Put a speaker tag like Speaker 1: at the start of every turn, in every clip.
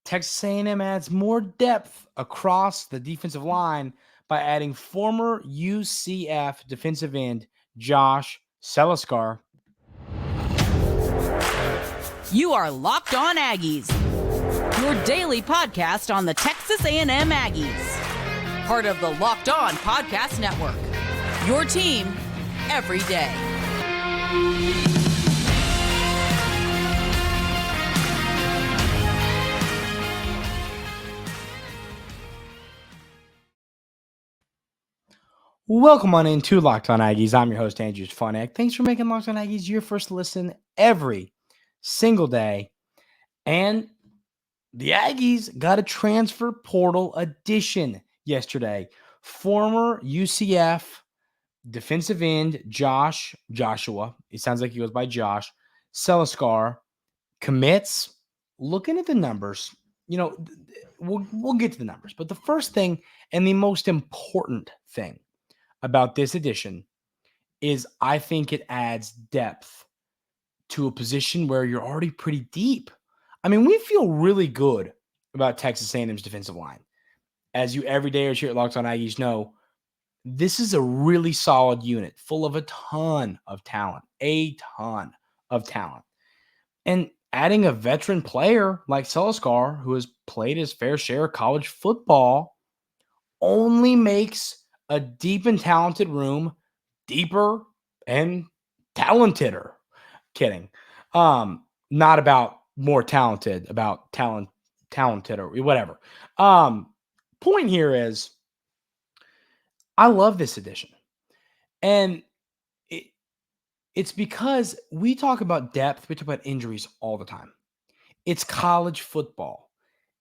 Speaker 1: Texas A&M adds more depth across the defensive line by adding former UCF defensive end Josh Celiscar.
Speaker 2: You are Locked On Aggies, your daily podcast on the Texas A&M Aggies. Part of the Locked On Podcast Network, your team every day.
Speaker 1: Welcome on into Locked On Aggies. I'm your host, Andrew Stefaniak. Thanks for making Locked On Aggies your first listen every single day. And the Aggies got a transfer portal addition yesterday. Former UCF defensive end Joshua, it sounds like he goes by Josh, Celiscar, commits. Looking at the numbers, we'll get to the numbers. But the first thing and the most important thing about this addition is I think it adds depth to a position where you're already pretty deep. I mean, we feel really good about Texas A&M's defensive line. As you everydayers here at Locked On Aggies know, this is a really solid unit full of a ton of talent. And adding a veteran player like Celiscar, who has played his fair share of college football, only makes a deep and talented room deeper and talenteder. Kidding. Not about more talented, about talented or whatever. Point here is I love this addition. And it's because we talk about depth, we talk about injuries all the time. It's college football.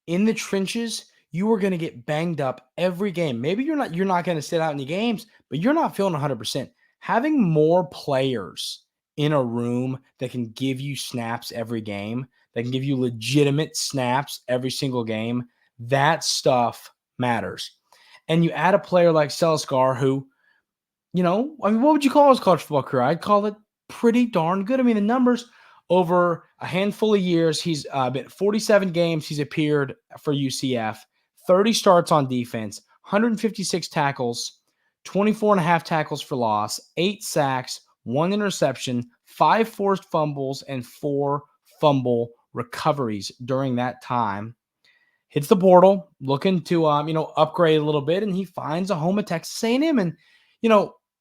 Speaker 1: In the trenches, you are going to get banged up every game. Maybe you're not going to sit out in the games, but you're not feeling 100%. Having more players in a room that can give you snaps every game, that can give you legitimate snaps every single game, that stuff matters. And you add a player like Celiscar who, what would you call his college football career? I'd call it pretty darn good. I mean, the numbers over a handful of years, he's been 47 games he's appeared for UCF, 30 starts on defense, 156 tackles, 24 and a half tackles for loss, 8 sacks, 1 interception, 5 forced fumbles, and 4 fumble recoveries during that time. Hits the portal, looking to upgrade a little bit, and he finds a home at Texas A&M. And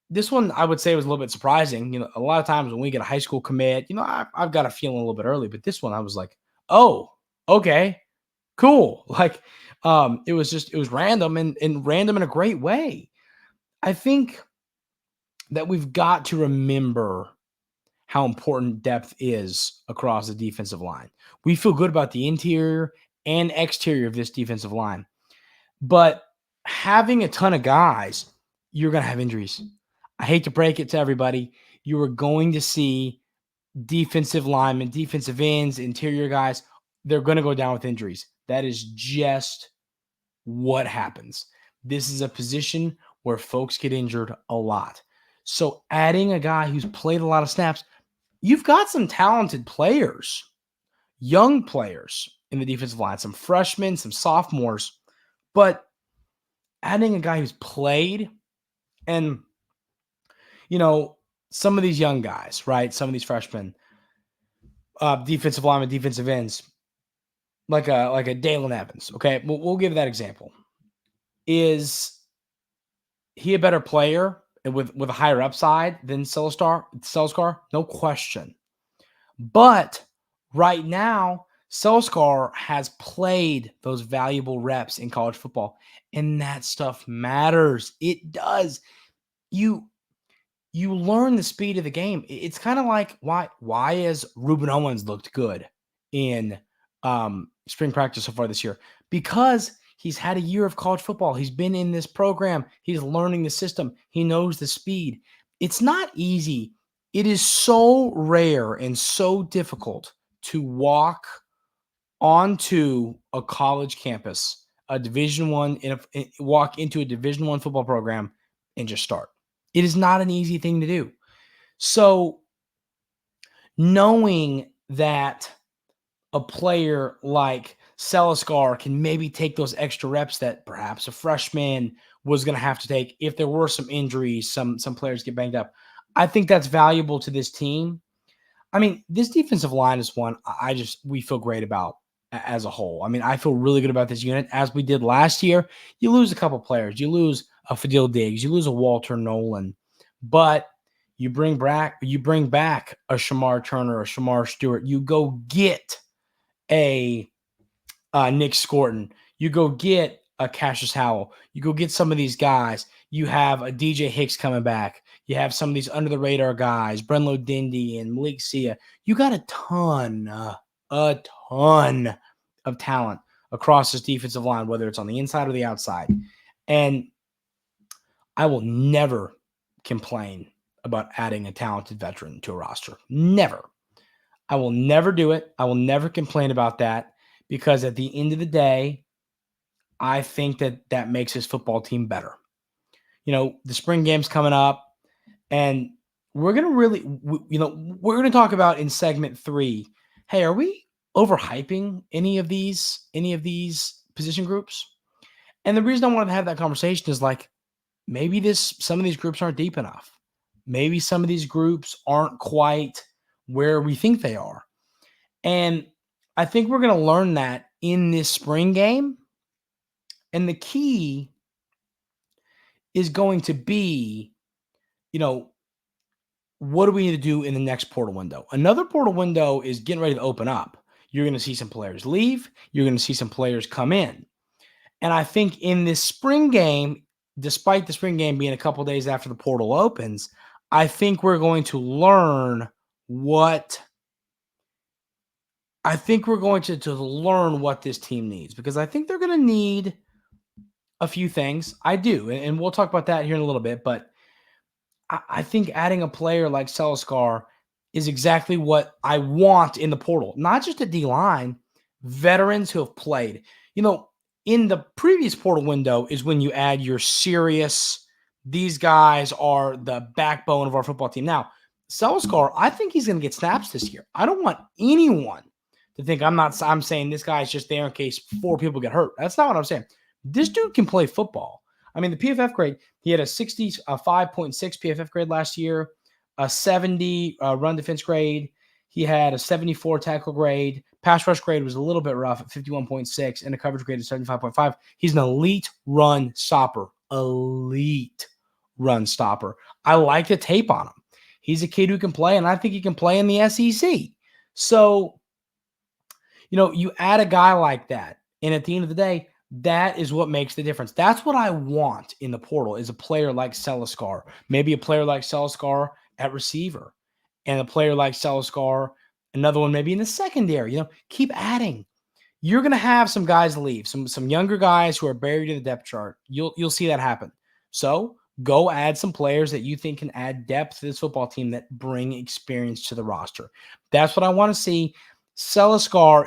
Speaker 1: this one I would say was a little bit surprising. A lot of times when we get a high school commit, I've got a feeling a little bit early, but this one I was like, oh, okay, cool. Like it was random and random in a great way. I think that we've got to remember how important depth is across the defensive line. We feel good about the interior and exterior of this defensive line, but having a ton of guys, you're going to have injuries. I hate to break it to everybody. You are going to see defensive linemen, defensive ends, interior guys. They're going to go down with injuries. That is just what happens. This is a position where folks get injured a lot. So adding a guy who's played a lot of snaps, you've got some talented players, young players in the defensive line, some freshmen, some sophomores, but adding a guy who's played and, some of these young guys, right? Some of these freshmen, defensive linemen, defensive ends, like a Jaylen Evans. Okay, we'll give that example. Is he a better player and with a higher upside than Celiscar? No question. But right now, Celiscar has played those valuable reps in college football, and that stuff matters. It does. You learn the speed of the game. It's kind of like why has Ruben Owens looked good in spring practice so far this year? Because he's had a year of college football. He's been in this program. He's learning the system. He knows the speed. It's not easy. It is so rare and so difficult to walk onto a college campus, a Division I, walk into a Division I football program and just start. It is not an easy thing to do. So knowing that a player like Celiscar can maybe take those extra reps that perhaps a freshman was going to have to take if there were some injuries, some players get banged up. I think that's valuable to this team. I mean, this defensive line is one we feel great about as a whole. I mean, I feel really good about this unit as we did last year. You lose a couple players, you lose a Fadil Diggs, you lose a Walter Nolan, but you bring back a Shamar Turner, a Shamar Stewart. You go get a Nick Scorton. You go get a Cassius Howell. You go get some of these guys. You have a DJ Hicks coming back. You have some of these under the radar guys, Brenlo Dindy and Malik Sia. You got a ton of talent across this defensive line, whether it's on the inside or the outside. And I will never complain about adding a talented veteran to a roster. Never. I will never do it. I will never complain about that because at the end of the day, I think that makes his football team better. You know, the spring game's coming up, and we're going to talk about in segment 3, hey, are we overhyping any of these position groups? And the reason I wanted to have that conversation is like, maybe some of these groups aren't deep enough. Maybe some of these groups aren't quite where we think they are. And I think we're going to learn that in this spring game. And the key is going to be, what do we need to do in the next portal window? Another portal window is getting ready to open up. You're going to see some players leave. You're going to see some players come in. And I think in this spring game, despite the spring game being a couple days after the portal opens, I think we're going to learn what this team needs, because I think they're going to need a few things. I do. And we'll talk about that here in a little bit. But I think adding a player like Celiscar is exactly what I want in the portal. Not just a D-line, veterans who have played. In the previous portal window is when you add your serious, these guys are the backbone of our football team. Now, Celiscar, I think he's going to get snaps this year. I don't want anyone to think I'm saying this guy's just there in case 4 people get hurt. That's not what I'm saying. This dude can play football. I mean, the PFF grade, he had a 5.6 PFF grade last year, a 70 run defense grade. He had a 74 tackle grade. Pass rush grade was a little bit rough at 51.6 and a coverage grade of 75.5. He's an elite run stopper. Elite run stopper. I like the tape on him. He's a kid who can play, and I think he can play in the SEC. So, you add a guy like that, and at the end of the day, that is what makes the difference. That's what I want in the portal, is a player like Celiscar, maybe a player like Celiscar at receiver, and a player like Celiscar, another one maybe in the secondary. Keep adding. You're going to have some guys leave, some younger guys who are buried in the depth chart. You'll see that happen. So go add some players that you think can add depth to this football team that bring experience to the roster. That's what I want to see. Celiscar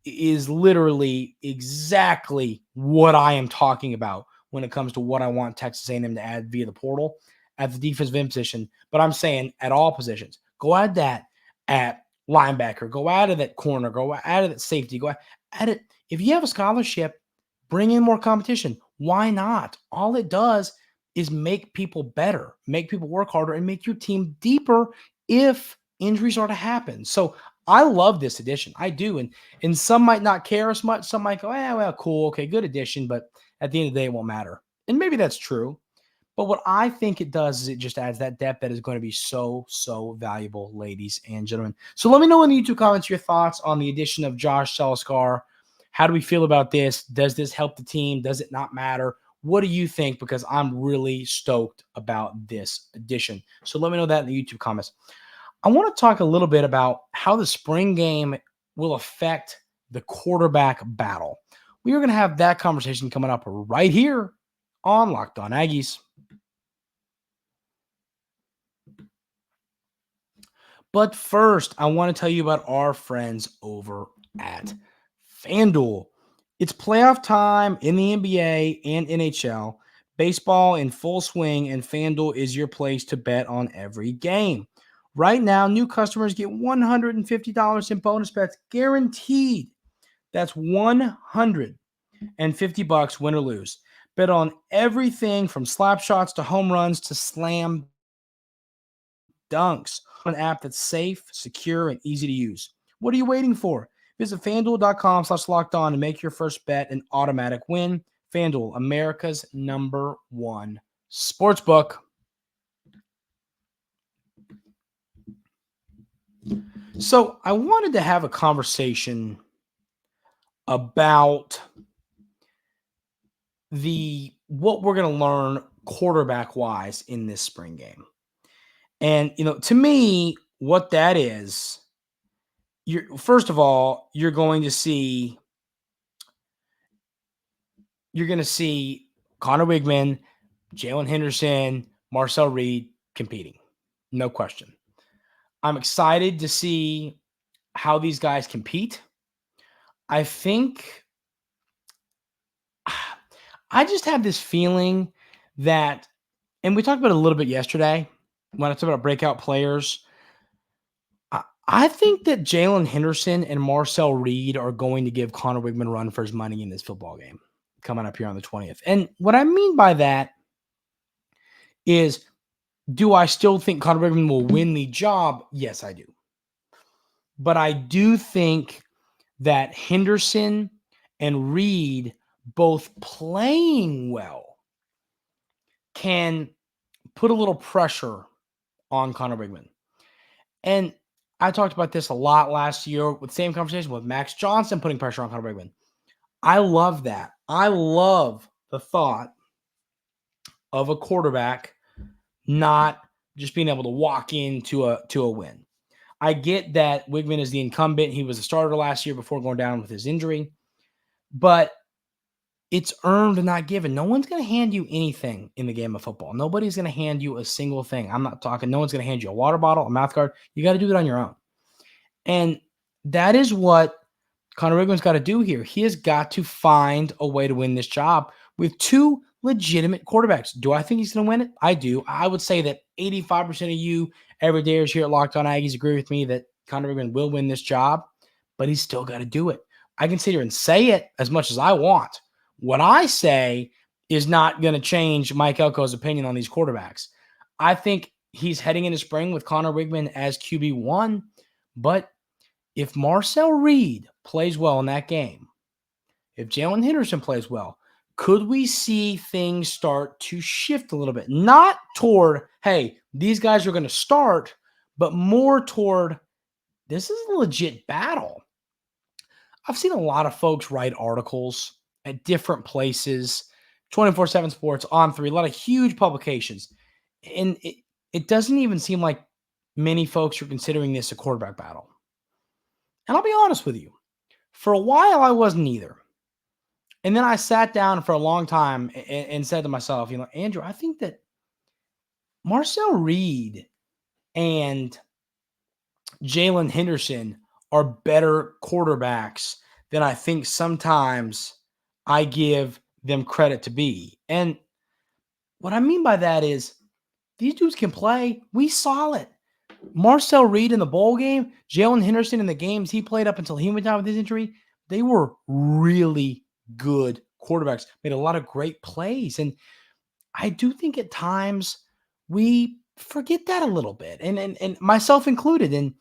Speaker 1: is literally exactly what I am talking about when it comes to what I want Texas A&M to add via the portal at the defensive end position. But I'm saying at all positions, go add that at linebacker, go add it at corner, go add it at safety, go add it. If you have a scholarship, bring in more competition. Why not? All it does is make people better, make people work harder, and make your team deeper if injuries are to happen. So I love this addition. I do. And some might not care as much. Some might go, well, cool. Okay, good addition. But at the end of the day, it won't matter. And maybe that's true. But what I think it does is it just adds that depth that is going to be so, so valuable, ladies and gentlemen. So let me know in the YouTube comments your thoughts on the addition of Josh Celiscar. How do we feel about this? Does this help the team? Does it not matter? What do you think? Because I'm really stoked about this addition. So let me know that in the YouTube comments. I want to talk a little bit about how the spring game will affect the quarterback battle. We are going to have that conversation coming up right here on Locked On Aggies. But first, I want to tell you about our friends over at FanDuel. It's playoff time in the NBA and NHL. Baseball in full swing, and FanDuel is your place to bet on every game. Right now, new customers get $150 in bonus bets guaranteed. That's $150 win or lose. Bet on everything from slap shots to home runs to slam dunks. An app that's safe, secure, and easy to use. What are you waiting for? Visit FanDuel.com/lockedon and make your first bet an automatic win. FanDuel, America's #1 sportsbook. So I wanted to have a conversation about what we're going to learn quarterback-wise in this spring game. And, to me, what that is, first of all, you're going to see Conner Weigman, Jaylen Henderson, Marcel Reed competing. No question. I'm excited to see how these guys compete. I think I just have this feeling that, and we talked about it a little bit yesterday when I talked about breakout players. I think that Jaylen Henderson and Marcel Reed are going to give Conner Weigman a run for his money in this football game coming up here on the 20th. And what I mean by that is, do I still think Conner Weigman will win the job? Yes, I do. But I do think that Henderson and Reed, both playing well, can put a little pressure on Conner Weigman. And I talked about this a lot last year with the same conversation with Max Johnson putting pressure on Conner Weigman. I love that. I love the thought of a quarterback not just being able to walk into a win. I get that Weigman is the incumbent. He was a starter last year before going down with his injury. But it's earned and not given. No one's going to hand you anything in the game of football. Nobody's going to hand you a single thing. I'm not talking, no one's going to hand you a water bottle, a mouth guard. You got to do it on your own. And that is what Conner Weigman's got to do here. He has got to find a way to win this job with two legitimate quarterbacks. Do I think he's going to win it? I do. I would say that 85% of you everydayers here at Locked On Aggies agree with me that Conner Weigman will win this job, but he's still got to do it. I can sit here and say it as much as I want. What I say is not going to change Mike Elko's opinion on these quarterbacks. I think he's heading into spring with Conner Weigman as QB1, but if Marcel Reed plays well in that game, if Jaylen Henderson plays well, could we see things start to shift a little bit? Not toward, hey, these guys are going to start, but more toward, this is a legit battle. I've seen a lot of folks write articles at different places, 24/7 Sports, On3, a lot of huge publications. And it doesn't even seem like many folks are considering this a quarterback battle. And I'll be honest with you. For a while, I wasn't either. And then I sat down for a long time and said to myself, Andrew, I think that Marcel Reed and Jaylen Henderson are better quarterbacks than I think sometimes I give them credit to be. And what I mean by that is these dudes can play. We saw it. Marcel Reed in the bowl game, Jaylen Henderson in the games he played up until he went down with his injury, they were really good quarterbacks, made a lot of great plays. And I do think at times we forget that a little bit, and myself included. And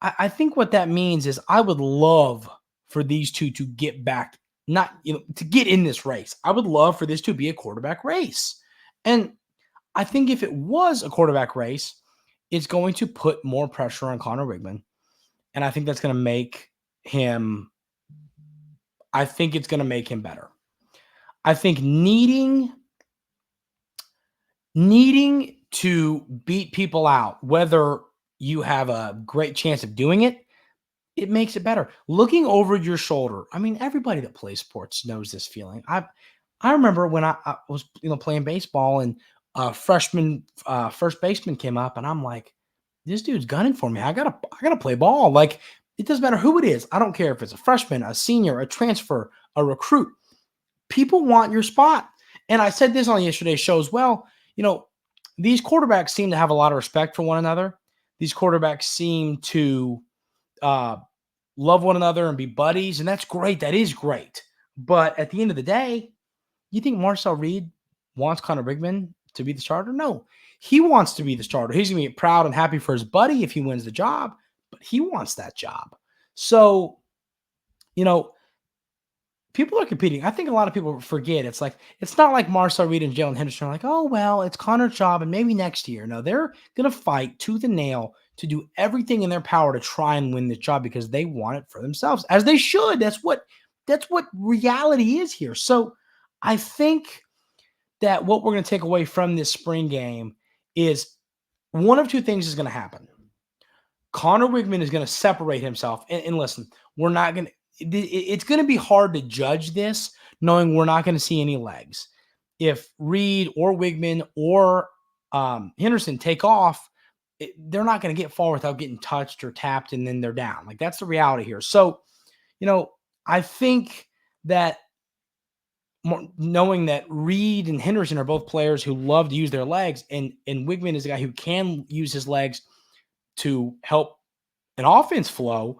Speaker 1: I think what that means is I would love for these two to get back, to get in this race. I would love for this to be a quarterback race. And I think if it was a quarterback race, it's going to put more pressure on Conner Weigman. And I think that's going to make him, it's going to make him better. I think needing to beat people out, whether you have a great chance of doing it, it makes it better. Looking over your shoulder. I mean, everybody that plays sports knows this feeling. I remember when I was playing baseball and freshman first baseman came up and I'm like, this dude's gunning for me. I gotta play ball. Like, it doesn't matter who it is. I don't care if it's a freshman, a senior, a transfer, a recruit. People want your spot. And I said this on yesterday's show as well. These quarterbacks seem to have a lot of respect for one another. these quarterbacks seem to love one another and be buddies, and that's great. That is great. But at the end of the day, you think Marcel Reed wants Conner Weigman to be the starter? No, he wants to be the starter. He's going to be proud and happy for his buddy if he wins the job, but he wants that job. So, people are competing. I think a lot of people forget. It's not like Marcel Reed and Jaylen Henderson are like, oh, well, it's Conner's job and maybe next year. No, they're going to fight tooth and nail to do everything in their power to try and win this job because they want it for themselves, as they should. That's what reality is here. So I think that what we're going to take away from this spring game is one of two things is going to happen. Conner Weigman is going to separate himself. And listen, we're not going to, it's going to be hard to judge this knowing we're not going to see any legs. If Reed or Weigman or Henderson take off, they're not going to get far without getting touched or tapped, and then they're down. Like, that's the reality here. So, I think that knowing that Reed and Henderson are both players who love to use their legs, and Weigman is a guy who can use his legs to help an offense flow,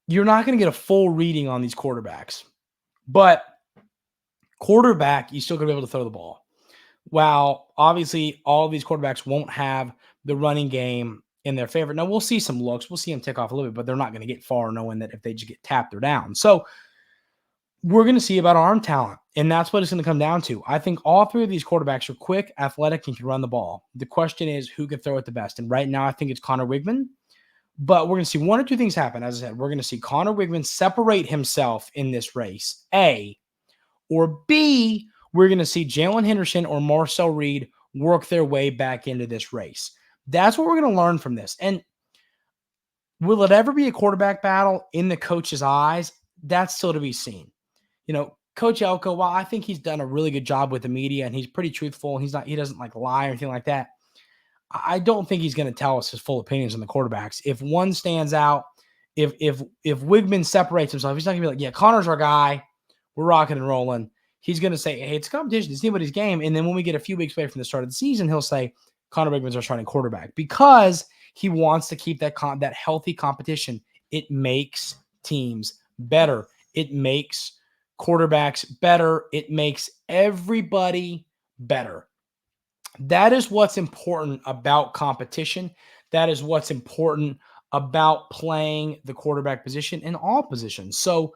Speaker 1: you're not going to get a full reading on these quarterbacks. But quarterback, you still going to be able to throw the ball. While obviously all of these quarterbacks won't have the running game in their favor. Now, we'll see some looks. We'll see them tick off a little bit, but they're not going to get far knowing that if they just get tapped, they're down. So we're going to see about arm talent, and that's what it's going to come down to. I think all three of these quarterbacks are quick, athletic, and can run the ball. The question is who can throw it the best. And right now, I think it's Conner Weigman. But we're going to see one or two things happen. As I said, we're going to see Conner Weigman separate himself in this race, A, or B, we're going to see Jaylen Henderson or Marcel Reed work their way back into this race. That's what we're going to learn from this. And will it ever be a quarterback battle in the coach's eyes? That's still to be seen. Coach Elko, while I think he's done a really good job with the media and he's pretty truthful and he doesn't like lie or anything like that, I don't think he's going to tell us his full opinions on the quarterbacks. If one stands out, if Weigman separates himself, he's not going to be like, yeah, Conner's our guy. We're rocking and rolling. He's going to say, hey, it's a competition. It's anybody's game. And then when we get a few weeks away from the start of the season, he'll say Conner Weigman's our starting quarterback because he wants to keep that healthy competition. It makes teams better. It makes quarterbacks better. It makes everybody better. That is what's important about competition. That is what's important about playing the quarterback position in all positions. So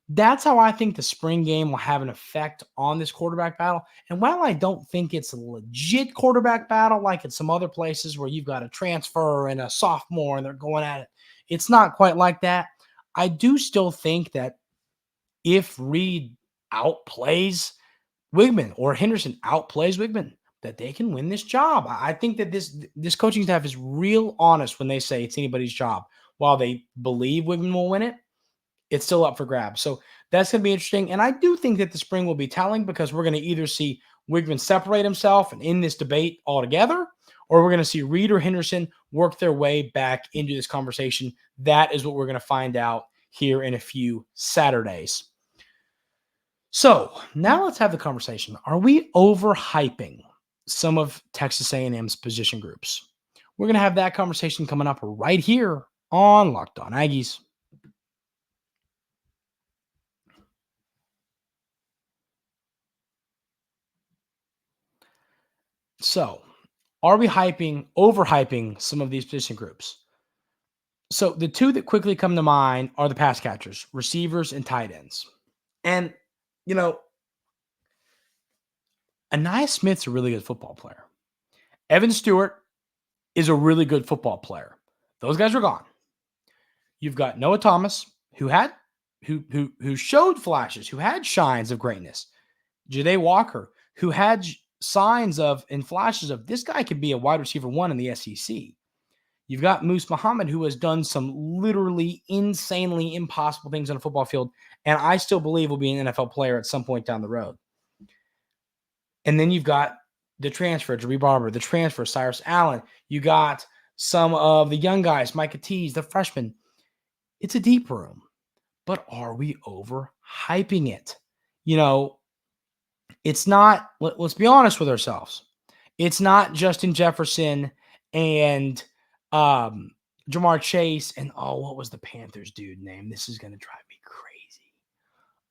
Speaker 1: that's how I think the spring game will have an effect on this quarterback battle. And while I don't think it's a legit quarterback battle like in some other places where you've got a transfer and a sophomore and they're going at it, it's not quite like that. I do still think that if Reed outplays Weigman or Henderson outplays Weigman, that they can win this job. I think that this coaching staff is real honest when they say it's anybody's job. While they believe Weigman will win it, it's still up for grabs. So that's going to be interesting. And I do think that the spring will be telling because we're going to either see Weigman separate himself and end this debate altogether, or we're going to see Reed or Henderson work their way back into this conversation. That is what we're going to find out here in a few Saturdays. So now let's have the conversation. Are we overhyping some of Texas A&M's position groups? We're going to have that conversation coming up right here on Locked On Aggies. So, are we overhyping some of these position groups? So, the two that quickly come to mind are the pass catchers, receivers, and tight ends. And, Aniyah Smith's a really good football player. Evan Stewart is a really good football player. Those guys are gone. You've got Noah Thomas, who showed flashes, who had shines of greatness. Ja'Day Walker, who had signs of and flashes of this guy could be a wide receiver one in the SEC. You've got Moose Muhammad, who has done some literally insanely impossible things on a football field, and I still believe will be an NFL player at some point down the road. And then you've got the transfer, Jareed Barber, the transfer, Cyrus Allen. You got some of the young guys, Micah Tease, the freshman. It's a deep room, but are we overhyping it? It's not, let's be honest with ourselves. It's not Justin Jefferson and Jamar Chase, and what was the Panthers dude name? This is going to drive me crazy.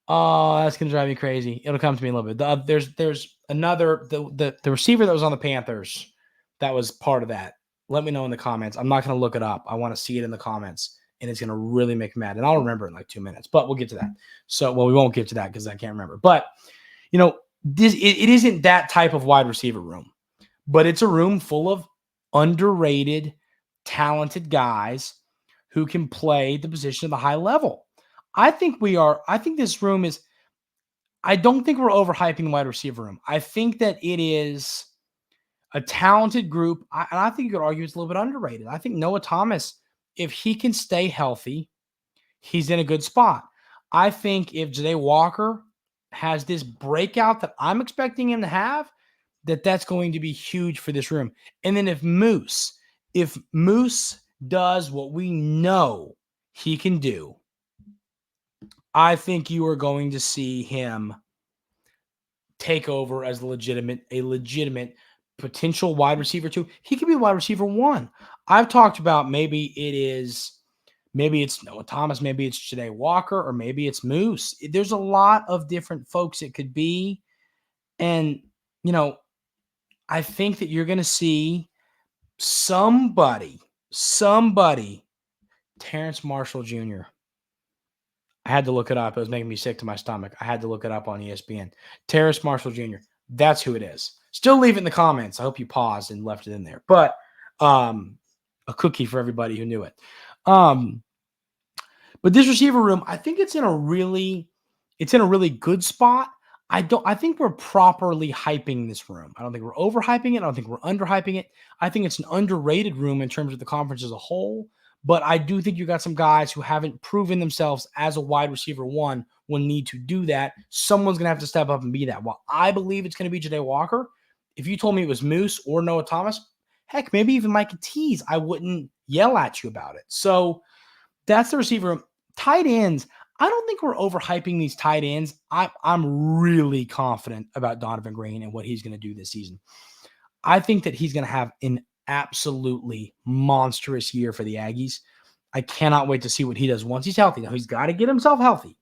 Speaker 1: Oh, that's going to drive me crazy. It'll come to me in a little bit. There's another, the receiver that was on the Panthers that was part of that. Let me know in the comments. I'm not going to look it up. I want to see it in the comments, and it's going to really make me mad. And I'll remember in like 2 minutes, but we'll get to that. We won't get to that because I can't remember. But, it isn't that type of wide receiver room, but it's a room full of underrated, talented guys who can play the position at a high level. I think this room is, I don't think we're overhyping the wide receiver room. I think that it is a talented group. And I think you could argue it's a little bit underrated. I think Noah Thomas, if he can stay healthy, he's in a good spot. I think if Jaylen Walker has this breakout that I'm expecting him to have, that's going to be huge for this room. And then if Moose does what we know he can do, I think you are going to see him take over as a legitimate potential wide receiver 2. He could be wide receiver 1. I've talked about maybe it's Noah Thomas, maybe it's Jaylen Walker, or maybe it's Moose. There's a lot of different folks it could be. And, I think that you're going to see somebody, Terrence Marshall Jr. I had to look it up. It was making me sick to my stomach. I had to look it up on ESPN. Terrence Marshall Jr. That's who it is. Still leave it in the comments. I hope you paused and left it in there. But a cookie for everybody who knew it. But this receiver room, I think it's in a really good spot. I think we're properly hyping this room. I don't think we're overhyping it. I don't think we're underhyping it. I think it's an underrated room in terms of the conference as a whole. But I do think you got some guys who haven't proven themselves as a wide receiver 1 will need to do that. Someone's going to have to step up and be that. While I believe it's going to be Jaylen Walker, if you told me it was Moose or Noah Thomas, heck, maybe even Micah Tease, I wouldn't yell at you about it. So that's the receiver room. Tight ends, I don't think we're overhyping these tight ends. I'm really confident about Donovan Green and what he's going to do this season. I think that he's going to have an absolutely monstrous year for the Aggies. I cannot wait to see what he does once he's healthy. Now, he's got to get himself healthy.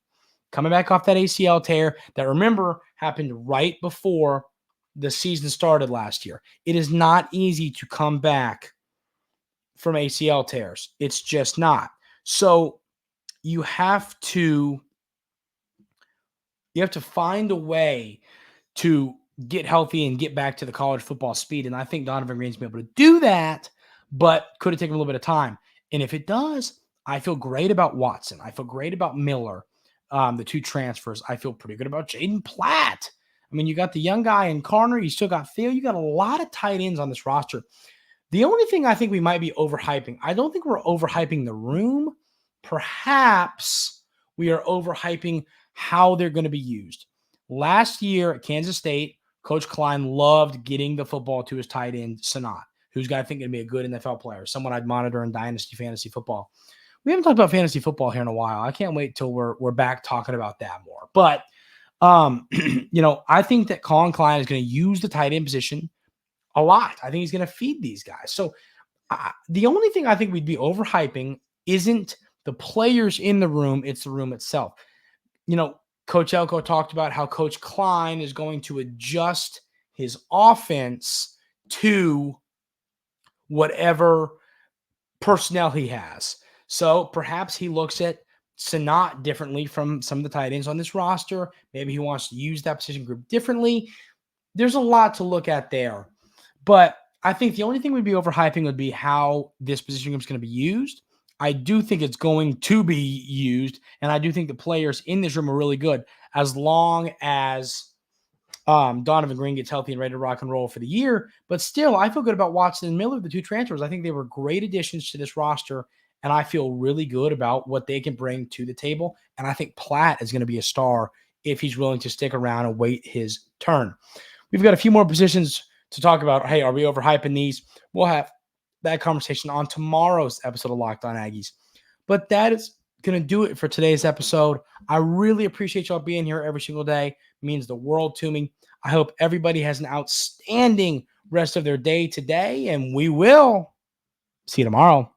Speaker 1: Coming back off that ACL tear that, remember, happened right before the season started last year. It is not easy to come back from ACL tears. It's just not. So you have to find a way to get healthy and get back to the college football speed. And I think Donovan Green's going to be able to do that, but could have taken a little bit of time. And if it does, I feel great about Watson. I feel great about Miller, the 2 transfers. I feel pretty good about Jaden Platt. I mean, you got the young guy in Conner. You still got Theo. You got a lot of tight ends on this roster. The only thing I think we might be overhyping, I don't think we're overhyping the room. Perhaps we are overhyping how they're going to be used. Last year at Kansas State, Coach Klein loved getting the football to his tight end, Sanat, who's I think going to be a good NFL player, someone I'd monitor in Dynasty Fantasy Football. We haven't talked about fantasy football here in a while. I can't wait till we're back talking about that more. But, I think that Colin Klein is going to use the tight end position a lot. I think he's going to feed these guys. So the only thing I think we'd be overhyping isn't the players in the room, it's the room itself. Coach Elko talked about how Coach Klein is going to adjust his offense to whatever personnel he has. So perhaps he looks at Sanat differently from some of the tight ends on this roster. Maybe he wants to use that position group differently. There's a lot to look at there. But I think the only thing we'd be overhyping would be how this position group is going to be used. I do think it's going to be used, and I do think the players in this room are really good as long as Donovan Green gets healthy and ready to rock and roll for the year. But still, I feel good about Watson and Miller, the 2 transfers. I think they were great additions to this roster, and I feel really good about what they can bring to the table. And I think Platt is going to be a star if he's willing to stick around and wait his turn. We've got a few more positions to talk about. Hey, are we overhyping these? We'll have that conversation on tomorrow's episode of Locked On Aggies. But that is going to do it for today's episode. I really appreciate y'all being here every single day. It means the world to me. I hope everybody has an outstanding rest of their day today, and we will See you tomorrow.